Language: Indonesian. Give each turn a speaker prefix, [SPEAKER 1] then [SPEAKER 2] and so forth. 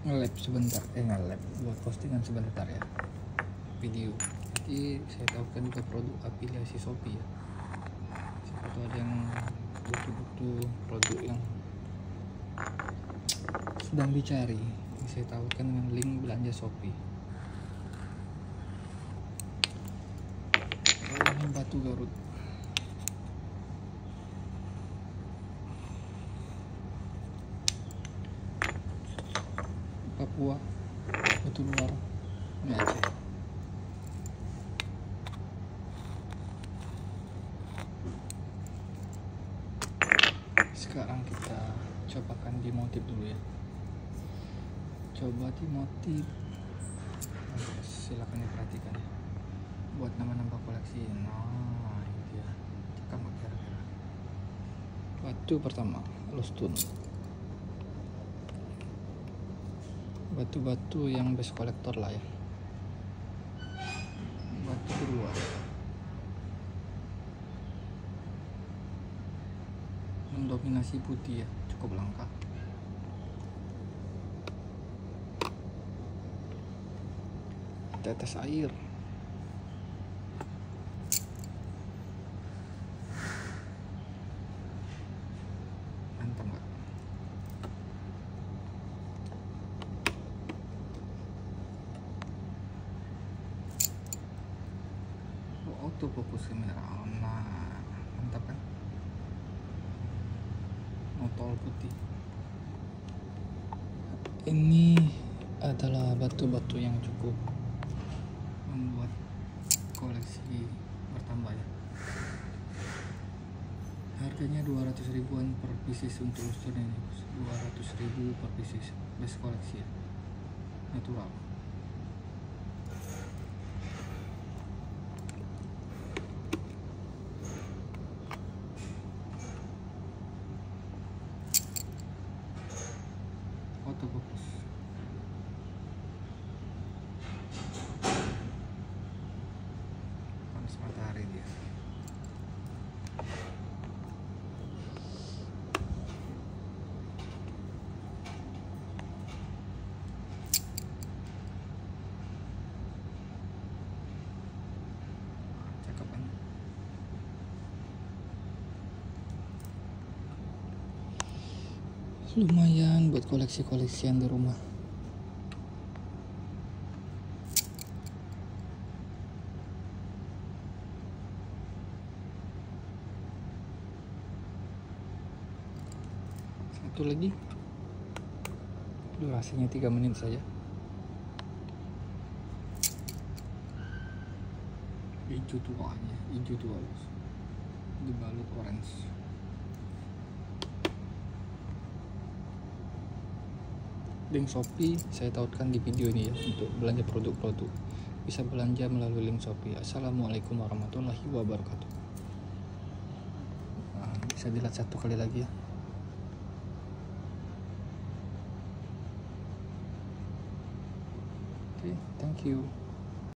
[SPEAKER 1] nge-lab sebentar, nge-lab buat postingan sebentar ya, video. Jadi saya tawarkan juga produk afiliasi Shopee ya. Siapa tahu ada yang butuh produk yang sedang dicari, saya tawarkan dengan link belanja Shopee. Ini batu Garut. Papua, batu luar, ini Aceh. Sekarang kita cobakan di motif dulu ya. Coba di motif. Silakan diperhatikan ya. Buat nambah-nambah koleksi. Nah, ini dia. Cakap kira-kira. Batu pertama, lustun. Batu-batu yang best kolektor lah ya. Batu kedua, mendominasi putih ya, cukup langka. Tetes air. Mantap nggak? Autofocus kamera. Nah, mantap kan? Notol putih. Ini adalah batu-batu yang cukup membuat koleksi bertambah ya. Harganya 200 ribuan per pieces untuk lustun ini. 200 ribu per pieces, best koleksi ya. Natural. Autofocus. Panas matahari dia. Cakep kan? Lumayan buat koleksi-koleksian di rumah. Satu lagi, durasinya 3 menit saja. Hijau tuanya, hijau tua dibalut orange. Link Shopee saya tautkan di video ini ya, untuk belanja produk-produk. Bisa belanja melalui link Shopee. Assalamualaikum warahmatullahi wabarakatuh. Nah, bisa dilihat satu kali lagi ya. Oke, thank you.